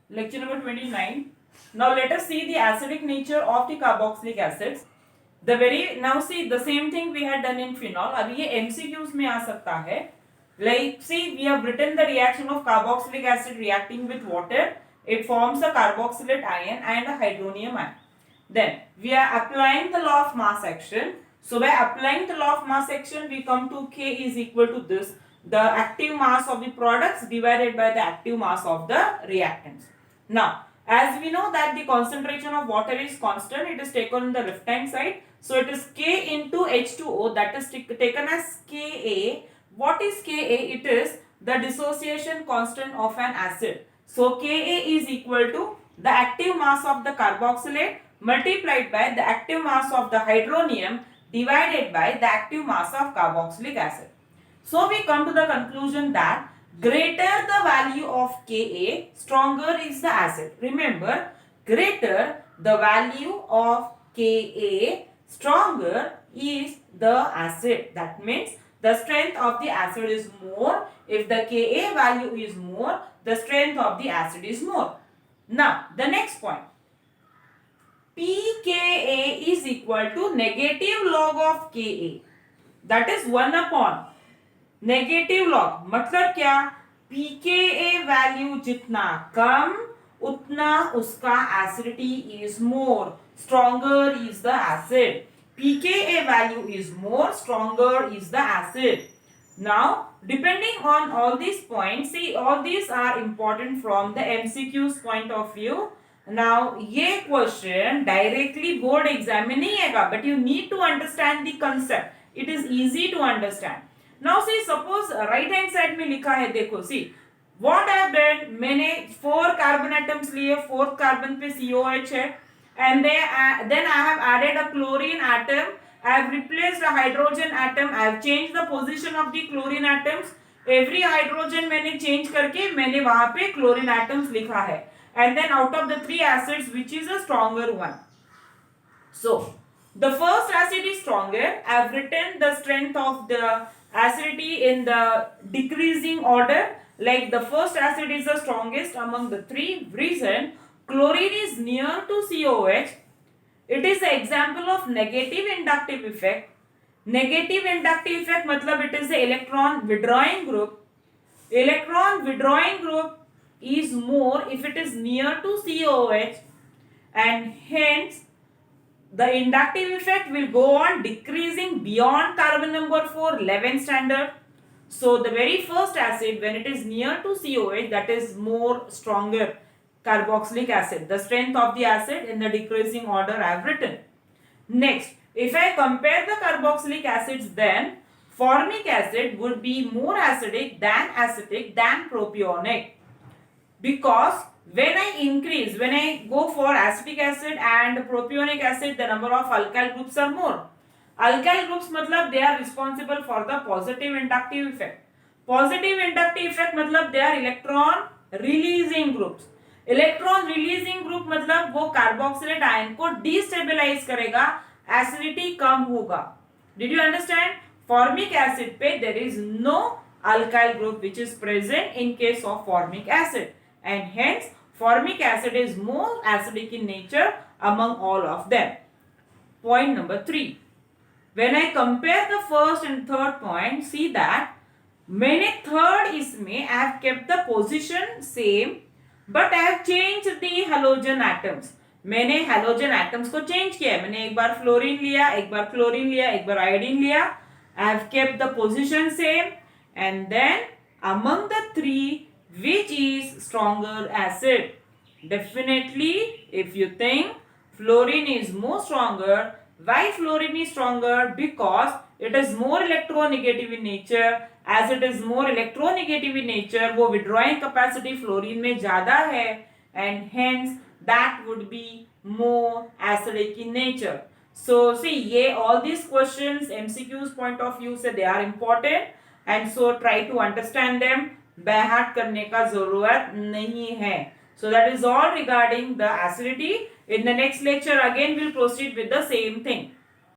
Lecture number 29. Now let us see the acidic nature of the carboxylic acids. Now see the same thing we had done in phenol. अभी ये MCQs में आ सकता है. Like see, we have written the reaction of carboxylic acid reacting with water. It forms a carboxylate ion and a hydronium ion. Then we are applying the law of mass action. So by applying the law of mass action, we come to K is equal to this, the active mass of the products divided by the active mass of the reactants. Now, as we know that the concentration of water is constant, it is taken on the left hand side. So it is K into H2O, that is taken as Ka. What is Ka? It is the dissociation constant of an acid. So Ka is equal to the active mass of the carboxylate multiplied by the active mass of the hydronium divided by the active mass of carboxylic acid. So we come to the conclusion that greater the value of Ka, stronger is the acid. Remember, greater the value of Ka, stronger is the acid. That means the strength of the acid is more. If the Ka value is more, the strength of the acid is more. Now, the next point. pKa is equal to negative log of Ka. That is 1 upon negative log. मतलब क्या? pKa value जितना कम उतना उसका acidity is more, stronger is the acid. pKa value is more, stronger is the acid. Now depending on all these points, see all these are important from the MCQs point of view. Now ये question directly board exam में नहीं आएगा, but you need to understand the concept. It is easy to understand. Now see, suppose right hand side में लिखा है, देखो see what I have done, मैंने 4 carbon atoms लिए, 4th कार्बन पे COH है, and then I have added a chlorine atom. I have replaced a hydrogen atom. I have changed the position of the chlorine atoms. Every hydrogen मैंने change करके मैंने वहां पे chlorine atoms लिखा है, and then out of the 3 acids which is a stronger one. So the first acid is stronger. I have written the strength of the acidity in the decreasing order. Like the first acid is the strongest among the 3. Reason, chlorine is near to COH. It is an example of negative inductive effect. Negative inductive effect मतलब it is the electron withdrawing group. Electron withdrawing group is more if it is near to COH, and hence the inductive effect will go on decreasing beyond carbon number 4, 11 standard. So the very first acid, when it is near to COH, that is more stronger carboxylic acid. The strength of the acid in the decreasing order I have written. Next, if I compare the carboxylic acids, then formic acid would be more acidic than acetic than propionic, because when I go for acetic acid and propionic acid, the number of alkyl groups are more. Alkyl groups matlab they are responsible for the positive inductive effect. Positive inductive effect matlab they are electron releasing groups. Electron releasing group मतलब वो carboxylate ion को destabilize करेगा, acidity कम होगा. Did you understand? Formic acid पे there is no alkyl group which is present in case of formic acid, and hence formic acid is more acidic in nature among all of them. Point number 3. When I compare the first and third point, see that मैंने third इसमें I have kept the position same, but I have changed the halogen atoms. मैंने halogen atoms को change किया है. मैंने एक बार fluorine लिया, एक बार क्लोरीन लिया, एक बार आयोडीन लिया. I have kept the position same, and then among the 3, which is stronger acid? Definitely, if you think fluorine is more stronger, why fluorine is stronger? Because it is more electronegative in nature. As it is more electronegative in nature, वो withdrawing capacity fluorine में ज़्यादा है, and hence that would be more acidic in nature. So see, ये all these questions MCQs point of view से they are important, and so try to understand them. बैहाट करने का जरूरत नहीं है. So that is all regarding the acidity. In the next lecture again we'll proceed with the same thing.